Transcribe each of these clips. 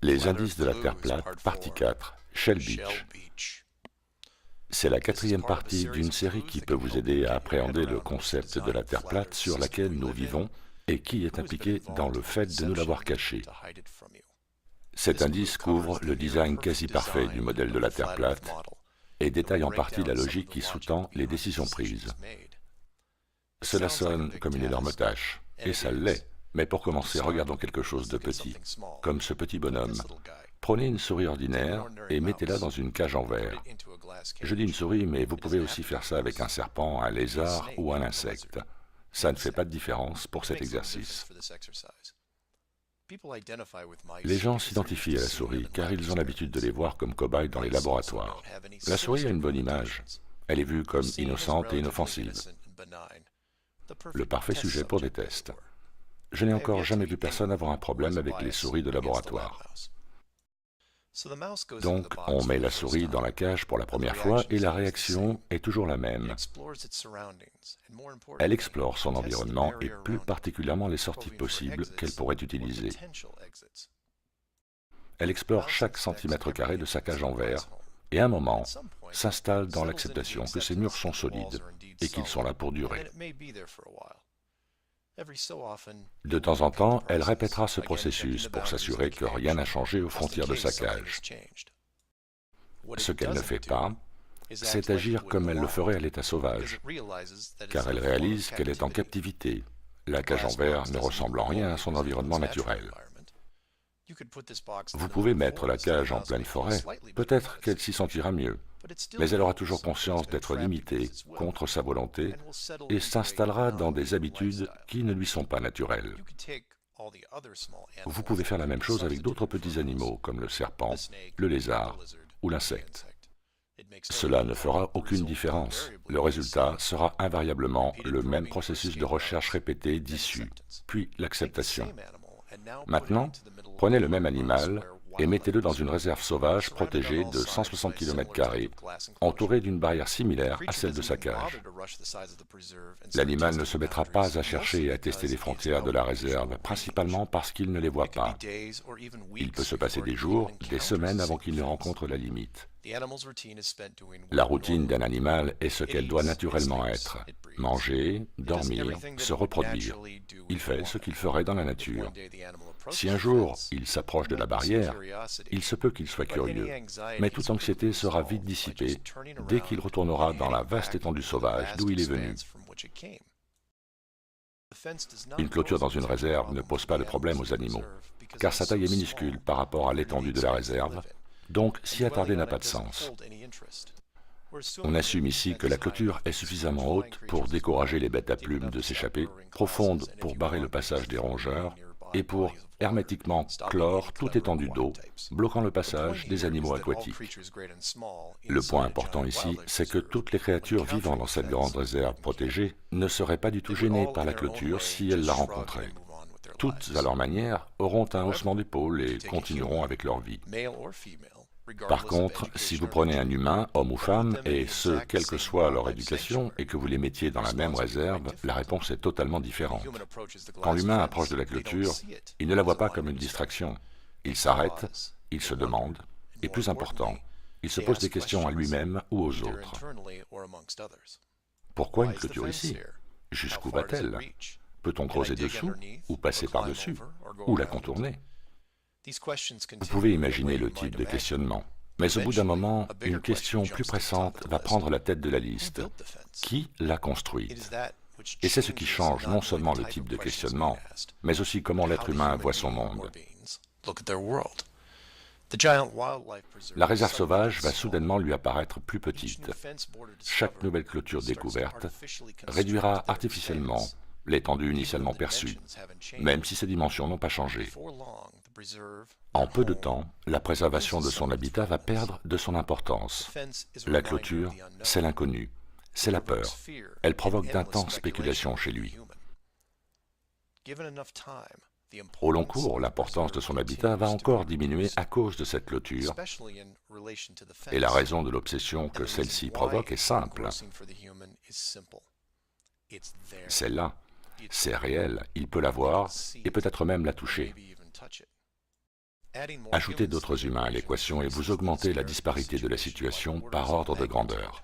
Les indices de la Terre plate, partie 4, Shell Beach. C'est la quatrième partie d'une série qui peut vous aider à appréhender le concept de la Terre plate sur laquelle nous vivons et qui est impliqué dans le fait de nous l'avoir caché. Cet indice couvre le design quasi parfait du modèle de la Terre plate et détaille en partie la logique qui sous-tend les décisions prises. Cela sonne comme une énorme tâche, et ça l'est. Mais pour commencer, regardons quelque chose de petit, comme ce petit bonhomme. Prenez une souris ordinaire et mettez-la dans une cage en verre. Je dis une souris, mais vous pouvez aussi faire ça avec un serpent, un lézard ou un insecte. Ça ne fait pas de différence pour cet exercice. Les gens s'identifient à la souris car ils ont l'habitude de les voir comme cobayes dans les laboratoires. La souris a une bonne image. Elle est vue comme innocente et inoffensive. Le parfait sujet pour des tests. Je n'ai encore jamais vu personne avoir un problème avec les souris de laboratoire. Donc, on met la souris dans la cage pour la première fois et la réaction est toujours la même. Elle explore son environnement et plus particulièrement les sorties possibles qu'elle pourrait utiliser. Elle explore chaque centimètre carré de sa cage en verre et à un moment s'installe dans l'acceptation que ces murs sont solides et qu'ils sont là pour durer. De temps en temps, elle répétera ce processus pour s'assurer que rien n'a changé aux frontières de sa cage. Ce qu'elle ne fait pas, c'est agir comme elle le ferait à l'état sauvage, car elle réalise qu'elle est en captivité, la cage en verre ne ressemble en rien à son environnement naturel. Vous pouvez mettre la cage en pleine forêt, peut-être qu'elle s'y sentira mieux, mais elle aura toujours conscience d'être limitée contre sa volonté et s'installera dans des habitudes qui ne lui sont pas naturelles. Vous pouvez faire la même chose avec d'autres petits animaux comme le serpent, le lézard ou l'insecte. Cela ne fera aucune différence. Le résultat sera invariablement le même processus de recherche répétée d'issue, puis l'acceptation. Maintenant, prenez le même animal et mettez-le dans une réserve sauvage protégée de 160 km², entourée d'une barrière similaire à celle de sa cage. L'animal ne se mettra pas à chercher et à tester les frontières de la réserve, principalement parce qu'il ne les voit pas. Il peut se passer des jours, des semaines avant qu'il ne rencontre la limite. La routine d'un animal est ce qu'elle doit naturellement être. Manger, dormir, se reproduire. Il fait ce qu'il ferait dans la nature. Si un jour il s'approche de la barrière, il se peut qu'il soit curieux, mais toute anxiété sera vite dissipée dès qu'il retournera dans la vaste étendue sauvage d'où il est venu. Une clôture dans une réserve ne pose pas de problème aux animaux, car sa taille est minuscule par rapport à l'étendue de la réserve, donc s'y attarder n'a pas de sens. On assume ici que la clôture est suffisamment haute pour décourager les bêtes à plumes de s'échapper, profonde pour barrer le passage des rongeurs, et pour hermétiquement clore toute étendue d'eau, bloquant le passage des animaux aquatiques. Le point important ici, c'est que toutes les créatures vivant dans cette grande réserve protégée ne seraient pas du tout gênées par la clôture si elles la rencontraient. Toutes, à leur manière, auront un haussement d'épaule et continueront avec leur vie. Par contre, si vous prenez un humain, homme ou femme, et ce, quelle que soit leur éducation, et que vous les mettiez dans la même réserve, la réponse est totalement différente. Quand l'humain approche de la clôture, il ne la voit pas comme une distraction. Il s'arrête, il se demande, et plus important, il se pose des questions à lui-même ou aux autres. Pourquoi une clôture ici? Jusqu'où va-t-elle? Peut-on creuser dessous, ou passer par-dessus, ou la contourner? Vous pouvez imaginer le type de questionnement, mais au bout d'un moment, une question plus pressante va prendre la tête de la liste. Qui l'a construite? Et c'est ce qui change non seulement le type de questionnement, mais aussi comment l'être humain voit son monde. La réserve sauvage va soudainement lui apparaître plus petite. Chaque nouvelle clôture découverte réduira artificiellement l'étendue initialement perçue, même si ses dimensions n'ont pas changé. En peu de temps, la préservation de son habitat va perdre de son importance. La clôture, c'est l'inconnu, c'est la peur. Elle provoque d'intenses spéculations chez lui. Au long cours, l'importance de son habitat va encore diminuer à cause de cette clôture, et la raison de l'obsession que celle-ci provoque est simple. C'est là, c'est réel, il peut la voir, et peut-être même la toucher. Ajoutez d'autres humains à l'équation et vous augmentez la disparité de la situation par ordre de grandeur.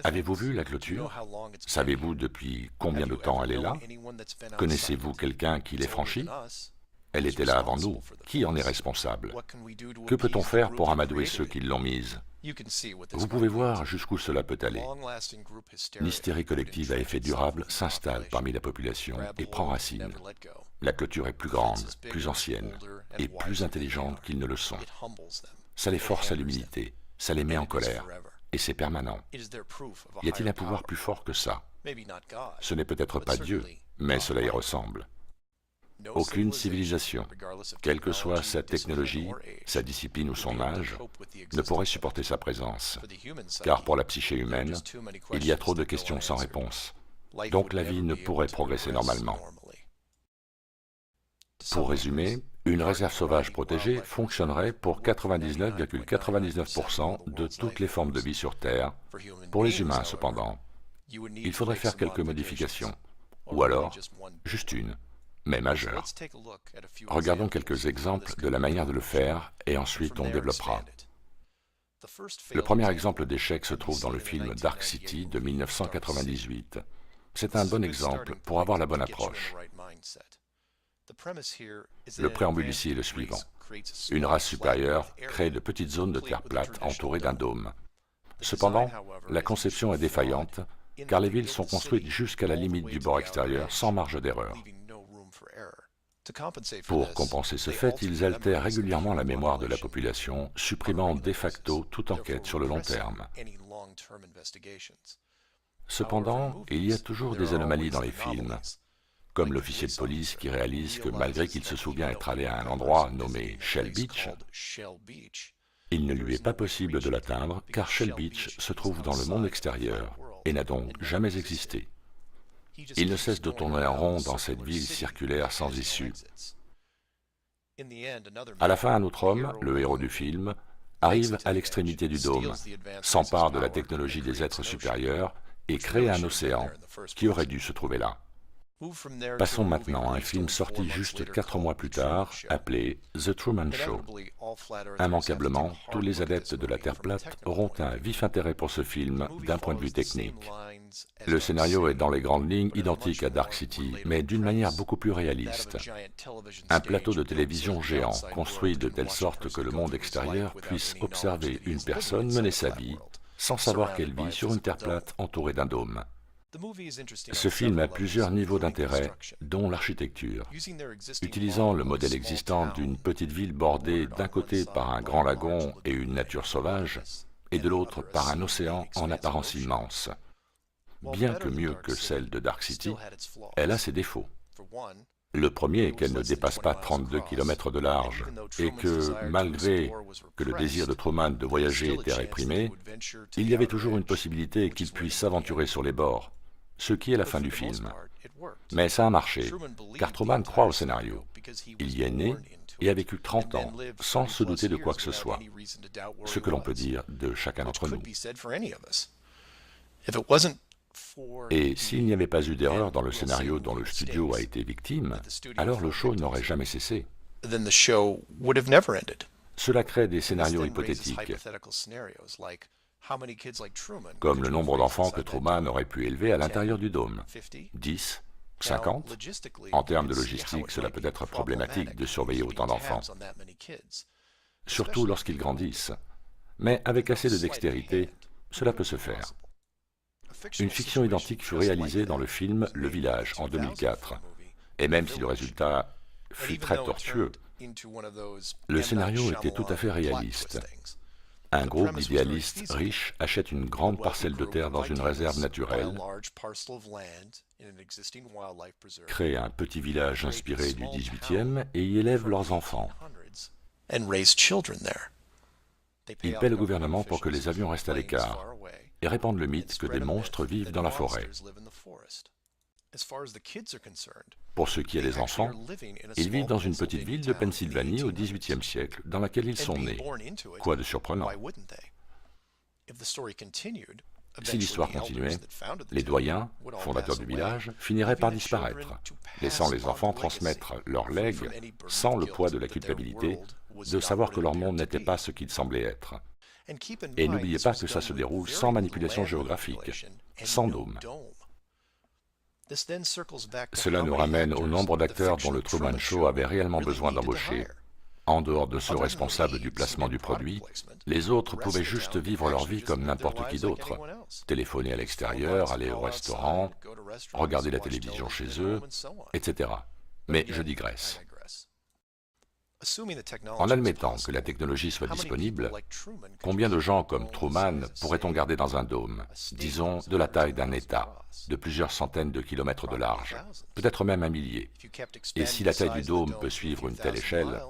Avez-vous vu la clôture? Savez-vous depuis combien de temps elle est là? Connaissez-vous quelqu'un qui l'ait franchie? Elle était là avant nous. Qui en est responsable? Que peut-on faire pour amadouer ceux qui l'ont mise? Vous pouvez voir jusqu'où cela peut aller. L'hystérie collective à effet durable s'installe parmi la population et prend racine. La clôture est plus grande, plus ancienne et plus intelligente qu'ils ne le sont. Ça les force à l'humilité, ça les met en colère, et c'est permanent. Y a-t-il un pouvoir plus fort que ça? Ce n'est peut-être pas Dieu, mais cela y ressemble. Aucune civilisation, quelle que soit sa technologie, sa discipline ou son âge, ne pourrait supporter sa présence, car pour la psyché humaine, il y a trop de questions sans réponse, donc la vie ne pourrait progresser normalement. Pour résumer, une réserve sauvage protégée fonctionnerait pour 99,99% de toutes les formes de vie sur Terre. Pour les humains, cependant, il faudrait faire quelques modifications, ou alors juste une, mais majeure. Regardons quelques exemples de la manière de le faire et ensuite on développera. Le premier exemple d'échec se trouve dans le film Dark City de 1998. C'est un bon exemple pour avoir la bonne approche. Le préambule ici est le suivant. Une race supérieure crée de petites zones de terre plate entourées d'un dôme. Cependant, la conception est défaillante, car les villes sont construites jusqu'à la limite du bord extérieur sans marge d'erreur. Pour compenser ce fait, ils altèrent régulièrement la mémoire de la population, supprimant de facto toute enquête sur le long terme. Cependant, il y a toujours des anomalies dans les films, comme l'officier de police qui réalise que malgré qu'il se souvient être allé à un endroit nommé Shell Beach, il ne lui est pas possible de l'atteindre car Shell Beach se trouve dans le monde extérieur et n'a donc jamais existé. Il ne cesse de tourner en rond dans cette ville circulaire sans issue. À la fin, un autre homme, le héros du film, arrive à l'extrémité du dôme, s'empare de la technologie des êtres supérieurs et crée un océan qui aurait dû se trouver là. Passons maintenant à un film sorti juste 4 mois plus tard, appelé The Truman Show. Immanquablement, tous les adeptes de la Terre plate auront un vif intérêt pour ce film d'un point de vue technique. Le scénario est dans les grandes lignes identique à Dark City, mais d'une manière beaucoup plus réaliste. Un plateau de télévision géant, construit de telle sorte que le monde extérieur puisse observer une personne mener sa vie, sans savoir qu'elle vit sur une Terre plate entourée d'un dôme. Ce film a plusieurs niveaux d'intérêt, dont l'architecture. Utilisant le modèle existant d'une petite ville bordée d'un côté par un grand lagon et une nature sauvage, et de l'autre par un océan en apparence immense. Bien que mieux que celle de Dark City, elle a ses défauts. Le premier est qu'elle ne dépasse pas 32 km de large, et que, malgré que le désir de Truman de voyager était réprimé, il y avait toujours une possibilité qu'il puisse s'aventurer sur les bords, ce qui est la fin du film. Mais ça a marché, car Truman croit au scénario. Il y est né et a vécu 30 ans, sans se douter de quoi que ce soit, ce que l'on peut dire de chacun d'entre nous. Et s'il n'y avait pas eu d'erreur dans le scénario dont le studio a été victime, alors le show n'aurait jamais cessé. Cela crée des scénarios hypothétiques, comme le nombre d'enfants que Truman aurait pu élever à l'intérieur du dôme. 10, 50. En termes de logistique, cela peut être problématique de surveiller autant d'enfants, surtout lorsqu'ils grandissent. Mais avec assez de dextérité, cela peut se faire. Une fiction identique fut réalisée dans le film Le Village en 2004, et même si le résultat fut très tortueux, le scénario était tout à fait réaliste. Un groupe d'idéalistes riches achète une grande parcelle de terre dans une réserve naturelle, crée un petit village inspiré du XVIIIe et y élèvent leurs enfants. Ils paient le gouvernement pour que les avions restent à l'écart et répandent le mythe que des monstres vivent dans la forêt. Pour ce qui est des enfants, ils vivent dans une petite ville de Pennsylvanie au XVIIIe siècle, dans laquelle ils sont nés. Quoi de surprenant? Si l'histoire continuait, les doyens, fondateurs du village, finiraient par disparaître, laissant les enfants transmettre leur legs sans le poids de la culpabilité de savoir que leur monde n'était pas ce qu'il semblait être. Et n'oubliez pas que ça se déroule sans manipulation géographique, sans dôme. Cela nous ramène au nombre d'acteurs dont le Truman Show avait réellement besoin d'embaucher. En dehors de ceux responsables du placement du produit, les autres pouvaient juste vivre leur vie comme n'importe qui d'autre. Téléphoner à l'extérieur, aller au restaurant, regarder la télévision chez eux, etc. Mais je digresse. En admettant que la technologie soit disponible, combien de gens comme Truman pourrait-on garder dans un dôme, disons de la taille d'un État, de plusieurs centaines de kilomètres de large, peut-être même un millier? Et si la taille du dôme peut suivre une telle échelle,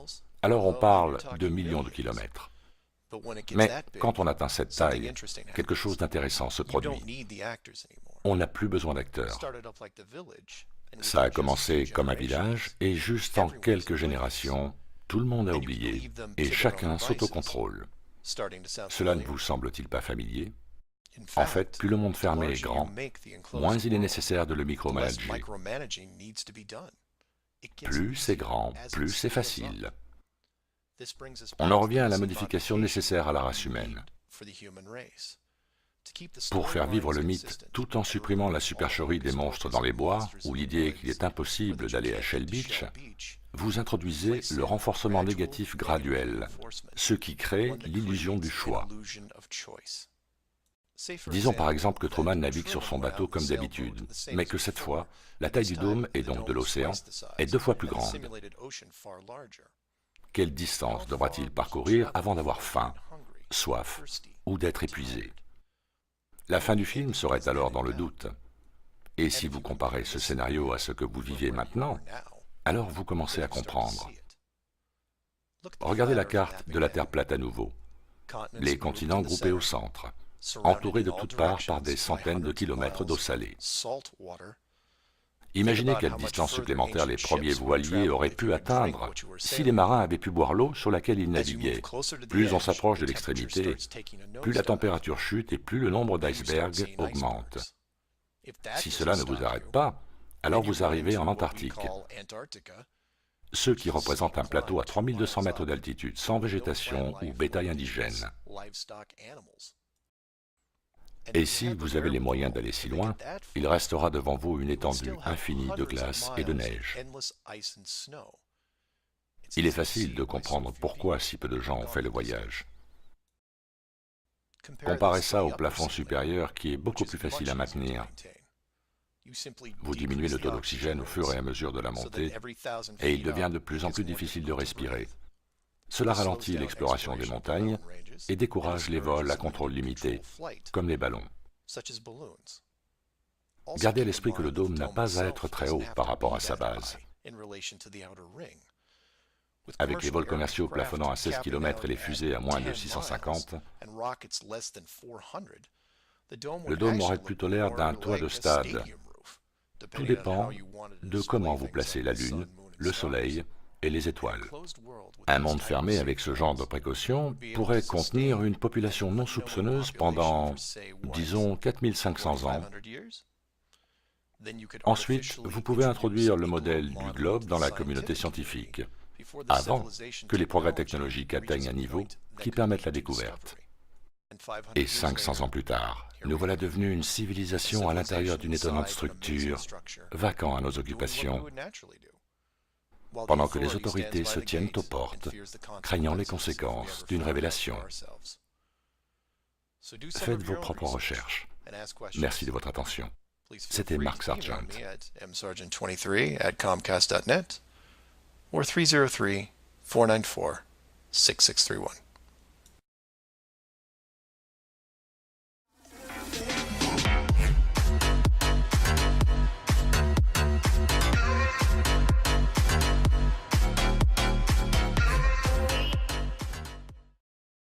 alors on parle de millions de kilomètres. Mais quand on atteint cette taille, quelque chose d'intéressant se produit. On n'a plus besoin d'acteurs. Ça a commencé comme un village, et juste en quelques générations, tout le monde a oublié, et chacun s'autocontrôle. Cela ne vous semble-t-il pas familier? En fait, plus le monde fermé est grand, moins il est nécessaire de le micromanager. Plus c'est grand, plus c'est facile. On en revient à la modification nécessaire à la race humaine. Pour faire vivre le mythe, tout en supprimant la supercherie des monstres dans les bois, ou l'idée qu'il est impossible d'aller à Shell Beach, vous introduisez le renforcement négatif graduel, ce qui crée l'illusion du choix. Disons par exemple que Truman navigue sur son bateau comme d'habitude, mais que cette fois, la taille du dôme, et donc de l'océan, est 2 fois plus grande. Quelle distance devra-t-il parcourir avant d'avoir faim, soif ou d'être épuisé? La fin du film serait alors dans le doute. Et si vous comparez ce scénario à ce que vous vivez maintenant, alors vous commencez à comprendre. Regardez la carte de la Terre plate à nouveau. Les continents groupés au centre, entourés de toutes parts par des centaines de kilomètres d'eau salée. Imaginez quelle distance supplémentaire les premiers voiliers auraient pu atteindre si les marins avaient pu boire l'eau sur laquelle ils naviguaient. Plus on s'approche de l'extrémité, plus la température chute et plus le nombre d'icebergs augmente. Si cela ne vous arrête pas, alors vous arrivez en Antarctique, ce qui représente un plateau à 3200 mètres d'altitude, sans végétation ou bétail indigène. Et si vous avez les moyens d'aller si loin, il restera devant vous une étendue infinie de glace et de neige. Il est facile de comprendre pourquoi si peu de gens ont fait le voyage. Comparez ça au plafond supérieur qui est beaucoup plus facile à maintenir. Vous diminuez le taux d'oxygène au fur et à mesure de la montée, et il devient de plus en plus difficile de respirer. Cela ralentit l'exploration des montagnes et décourage les vols à contrôle limité, comme les ballons. Gardez à l'esprit que le dôme n'a pas à être très haut par rapport à sa base. Avec les vols commerciaux plafonnant à 16 km et les fusées à moins de 650, le dôme aurait plutôt l'air d'un toit de stade. Tout dépend de comment vous placez la Lune, le Soleil et les étoiles. Un monde fermé avec ce genre de précautions pourrait contenir une population non soupçonneuse pendant, disons, 4500 ans. Ensuite, vous pouvez introduire le modèle du globe dans la communauté scientifique, avant que les progrès technologiques atteignent un niveau qui permette la découverte. Et 500 ans plus tard, nous voilà devenus une civilisation à l'intérieur d'une étonnante structure, vacant à nos occupations, pendant que les autorités se tiennent aux portes, craignant les conséquences d'une révélation. Faites vos propres recherches. Merci de votre attention. C'était Mark Sargent. msargent23@comcast.net or 303-494-6631.